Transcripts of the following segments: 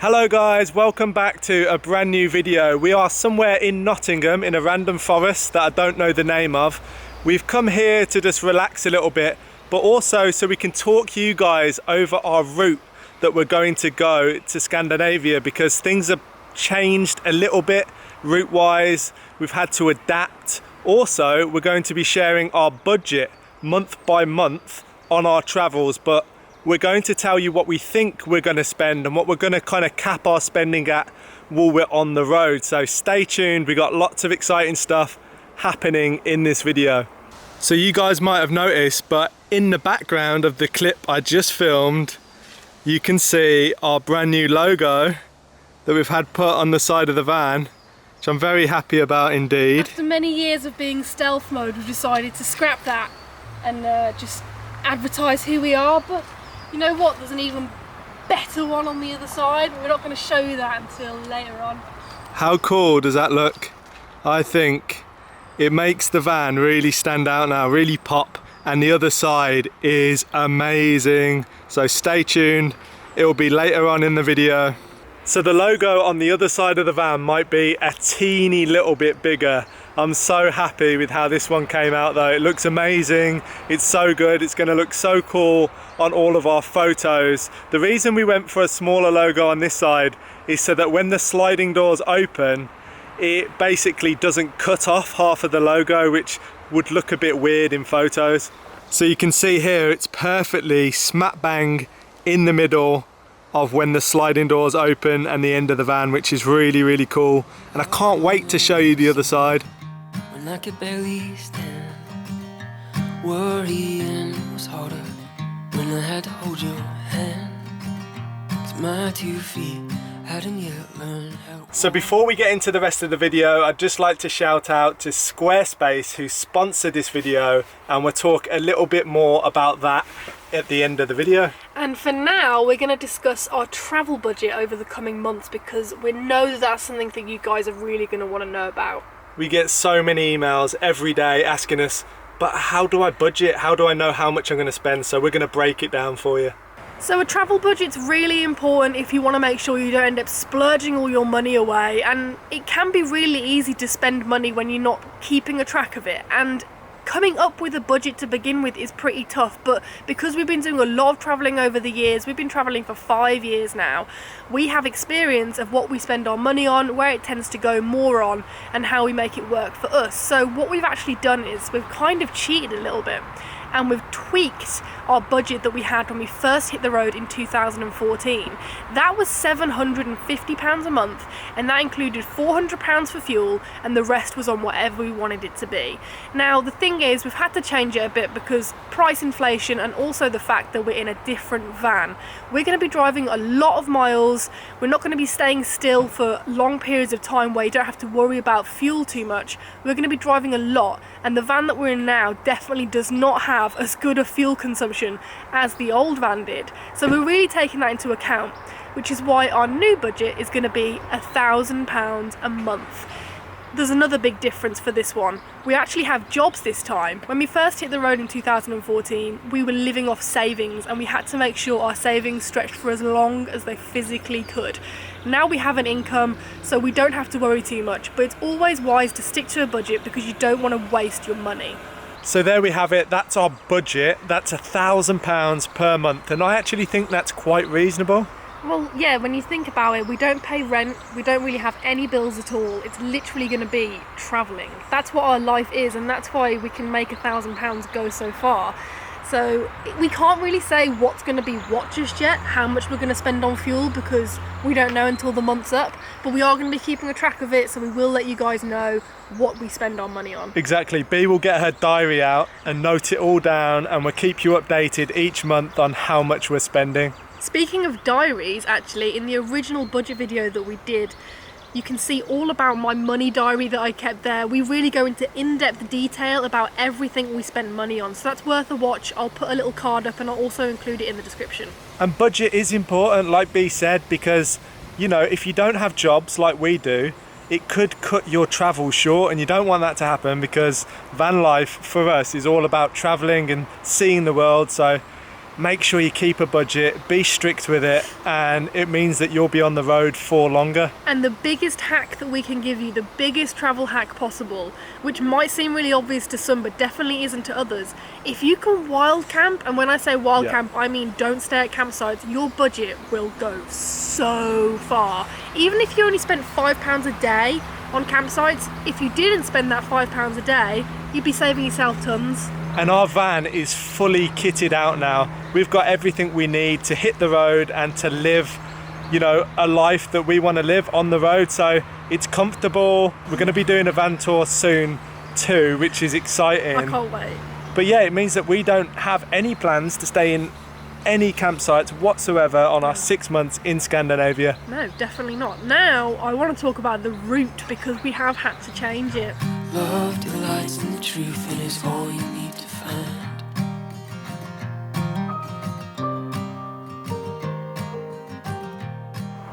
Hello guys, welcome back to a brand new video. We are somewhere in Nottingham in a random forest that I don't know the name of. We've come here to just relax a little bit, but also so we can talk you guys over our route that we're going to go to Scandinavia, because things have changed a little bit route wise. We've had to adapt. Also, we're going to be sharing our budget month by month on our travels, but we're going to tell you what we think we're going to spend and what we're going to kind of cap our spending at while we're on the road. So stay tuned, we got lots of exciting stuff happening in this video. So you guys might have noticed, but in the background of the clip I just filmed, you can see our brand new logo that we've had put on the side of the van, which I'm very happy about indeed. After many years of being stealth mode, we've decided to scrap that and just advertise who we are. But you know what, there's an even better one on the other side. We're not going to show you that until later on. How cool does that look? I think it makes the van really stand out now, really pop, and the other side is amazing. So stay tuned, it will be later on in the video. So the logo on the other side of the van might be a teeny little bit bigger. I'm so happy with how this one came out though. It looks amazing, it's so good, it's going to look so cool on all of our photos. The reason we went for a smaller logo on this side is so that when the sliding doors open, it basically doesn't cut off half of the logo, which would look a bit weird in photos. So you can see here it's perfectly smack bang in the middle of when the sliding doors open and the end of the van, which is really cool, and I can't wait to show you the other side. When I could barely stand, worrying was harder when I had to hold your hand, 'cause my 2 feet hadn't yet learned how. So before we get into the rest of the video, I'd just like to shout out to Squarespace, who sponsored this video, and we'll talk a little bit more about that at the end of the video. And for now, we're going to discuss our travel budget over the coming months, because we know that that's something that you guys are really going to want to know about. We get so many emails every day asking us, but how do I budget? How do I know how much I'm going to spend? So we're going to break it down for you. So a travel budget's really important if you want to make sure you don't end up splurging all your money away, and it can be really easy to spend money when you're not keeping a track of it, and coming up with a budget to begin with is pretty tough. But because we've been doing a lot of travelling over the years, we've been travelling for 5 years now, we have experience of what we spend our money on, where it tends to go more on, and how we make it work for us. So what we've actually done is we've kind of cheated a little bit, and we've tweaked our budget that we had when we first hit the road in 2014. That was £750 a month, and that included £400 for fuel, and the rest was on whatever we wanted it to be. Now the thing is, we've had to change it a bit because price inflation, and also the fact that we're in a different van. We're going to be driving a lot of miles, we're not going to be staying still for long periods of time where you don't have to worry about fuel too much. We're going to be driving a lot, and the van that we're in now definitely does not have as good a fuel consumption as the old van did. So we're really taking that into account, which is why our new budget is going to be £1,000 a month. There's another big difference for this one. We actually have jobs this time. When we first hit the road in 2014, we were living off savings, and we had to make sure our savings stretched for as long as they physically could. Now we have an income, so we don't have to worry too much, but it's always wise to stick to a budget because you don't want to waste your money. So there we have it, that's our budget. That's £1,000 per month, and I actually think that's quite reasonable. Well, yeah, when you think about it, we don't pay rent, we don't really have any bills at all. It's literally going to be travelling. That's what our life is, and that's why we can make £1,000 go so far. So we can't really say what's going to be what just yet, how much we're going to spend on fuel, because we don't know until the month's up. But we are going to be keeping a track of it, so we will let you guys know what we spend our money on. Exactly. Bea will get her diary out and note it all down, and we'll keep you updated each month on how much we're spending. Speaking of diaries, actually, in the original budget video that we did, you can see all about my money diary that I kept there. We really go into in-depth detail about everything we spend money on, so that's worth a watch. I'll put a little card up, and I'll also include it in the description. And budget is important, like Bea said, because, you know, if you don't have jobs like we do, it could cut your travel short, and you don't want that to happen, because van life for us is all about traveling and seeing the world. So make sure you keep a budget, be strict with it, and it means that you'll be on the road for longer. And the biggest hack that we can give you, the biggest travel hack possible, which might seem really obvious to some but definitely isn't to others, if you can wild camp, and when I say wild camp I mean don't stay at campsites, your budget will go so far. Even if you only spent £5 a day on campsites, if you didn't spend that £5 a day, you'd be saving yourself tons. And our van is fully kitted out now. We've got everything we need to hit the road and to live, you know, a life that we want to live on the road. So it's comfortable. We're going to be doing a van tour soon too, which is exciting. I can't wait. But yeah, it means that we don't have any plans to stay in any campsites whatsoever on our 6 months in Scandinavia. No, definitely not. Now I want to talk about the route because we have had to change it. Love delights in the truth and is all you need to find.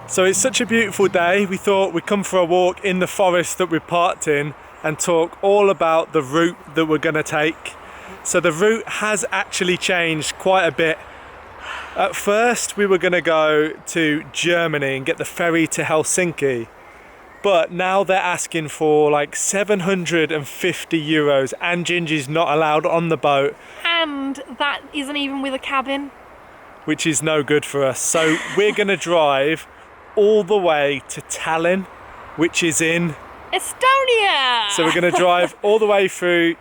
So it's such a beautiful day, we thought we'd come for a walk in the forest that we parked in and talk all about the route that we're going to take. So the route has actually changed quite a bit. At first we were going to go to Germany and get the ferry to Helsinki, but now they're asking for like €750 and Gingy's not allowed on the boat. And that isn't even with a cabin. Which is no good for us. So we're going to drive all the way to Tallinn, which is in Estonia! So we're going to drive all the way through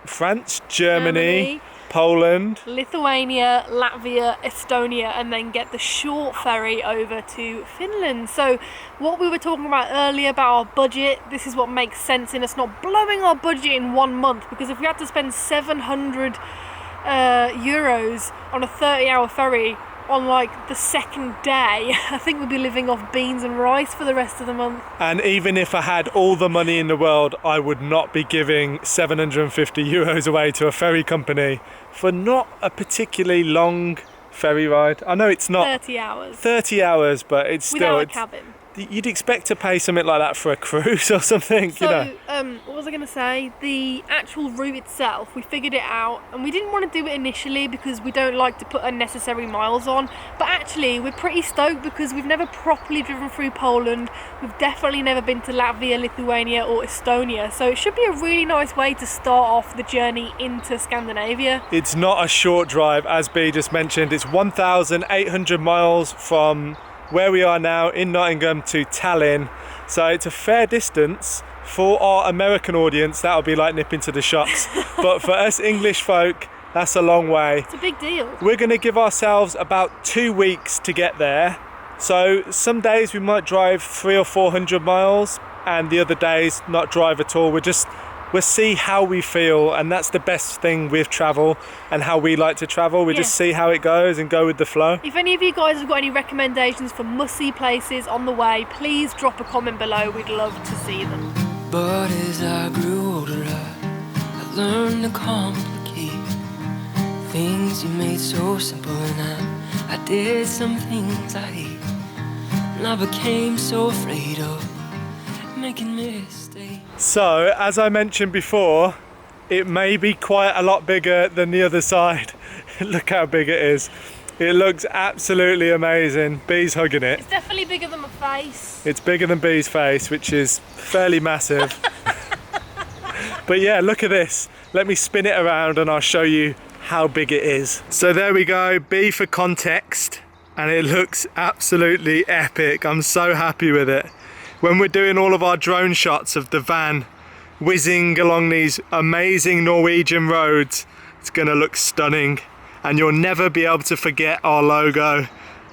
France, Germany, Poland, Lithuania, Latvia, Estonia, and then get the short ferry over to Finland. So what we were talking about earlier about our budget, this is what makes sense in us not blowing our budget in 1 month, because if we had to spend 700 euros on a 30-hour ferry on like the second day, I think we'd be living off beans and rice for the rest of the month. And even if I had all the money in the world, I would not be giving 750 euros away to a ferry company for not a particularly long ferry ride. I know it's not 30 hours. 30 hours, but it's still... Without a cabin. You'd expect to pay something like that for a cruise or something, So, you know. what was I going to say? The actual route itself, we figured it out, and we didn't want to do it initially because we don't like to put unnecessary miles on, but actually we're pretty stoked because we've never properly driven through Poland. We've definitely never been to Latvia, Lithuania or Estonia, so it should be a really nice way to start off the journey into Scandinavia. It's not a short drive, as B just mentioned. It's 1,800 miles from where we are now in Nottingham to Tallinn, so it's a fair distance. For our American audience, that'll be like nipping to the shops, but for us English folk, that's a long way. It's a big deal. We're going to give ourselves about 2 weeks to get there, so some days we might drive 300 or 400 miles and the other days not drive at all. We'll see how we feel, and that's the best thing with travel and how we like to travel. We just see how it goes and go with the flow. If any of you guys have got any recommendations for must-see places on the way, please drop a comment below. We'd love to see them. But as I grew older, I learned to complicate things you made so simple, and I did some things I hate, and I became so afraid of making mistakes. So, as I mentioned before, it may be quite a lot bigger than the other side. Look how big it is. It looks absolutely amazing. Bee's hugging it. It's definitely bigger than my face. It's bigger than Bee's face, which is fairly massive. But yeah, look at this. Let me spin it around and I'll show you how big it is. So there we go, B for context, and it looks absolutely epic. I'm so happy with it. When we're doing all of our drone shots of the van whizzing along these amazing Norwegian roads, it's gonna look stunning, and you'll never be able to forget our logo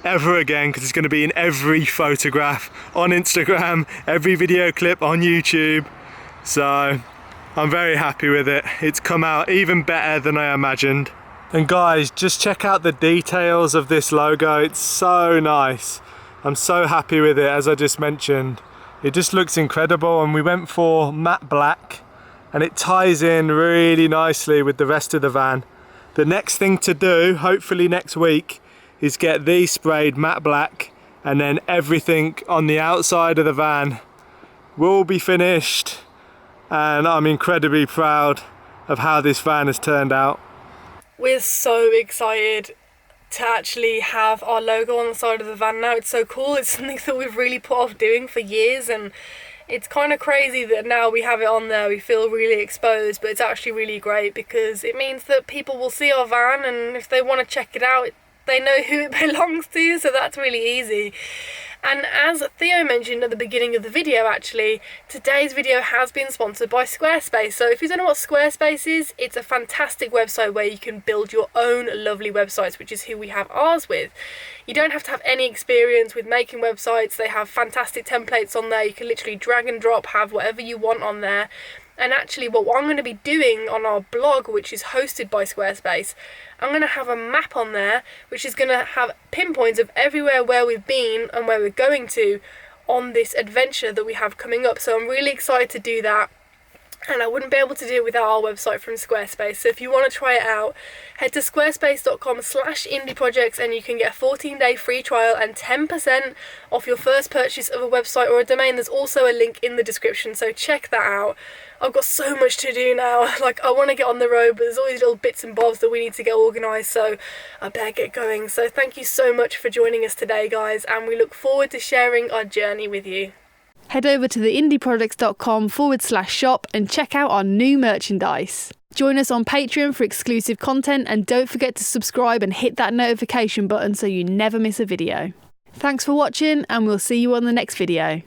ever again, because it's going to be in every photograph on Instagram, every video clip on YouTube. So I'm very happy with it. It's come out even better than I imagined. And guys, just check out the details of this logo. It's so nice. I'm so happy with it, as I just mentioned. It just looks incredible, and we went for matte black, and it ties in really nicely with the rest of the van. The next thing to do, hopefully next week, is get these sprayed matte black, and then everything on the outside of the van will be finished, and I'm incredibly proud of how this van has turned out. We're so excited. to actually have our logo on the side of the van now. It's so cool. It's something that we've really put off doing for years, and it's kind of crazy that now we have it on there. We feel really exposed, but it's actually really great because it means that people will see our van, and if they want to check it out, they know who it belongs to, so that's really easy. And as Theo mentioned at the beginning of the video, actually, today's video has been sponsored by Squarespace. So if you don't know what Squarespace is, it's a fantastic website where you can build your own lovely websites, which is who we have ours with. You don't have to have any experience with making websites. They have fantastic templates on there. You can literally drag and drop, have whatever you want on there. And actually what I'm going to be doing on our blog, which is hosted by Squarespace, I'm going to have a map on there which is going to have pinpoints of everywhere where we've been and where we're going to on this adventure that we have coming up. So I'm really excited to do that, and I wouldn't be able to do it without our website from Squarespace. So if you want to try it out, head to squarespace.com/indieprojects and you can get a 14-day free trial and 10% off your first purchase of a website or a domain. There's also a link in the description, so check that out. I've got so much to do now. Like, I want to get on the road, but there's always little bits and bobs that we need to get organised, so I better get going. So thank you so much for joining us today, guys, and we look forward to sharing our journey with you. Head over to theindieprojects.com/shop and check out our new merchandise. Join us on Patreon for exclusive content, and don't forget to subscribe and hit that notification button so you never miss a video. Thanks for watching, and we'll see you on the next video.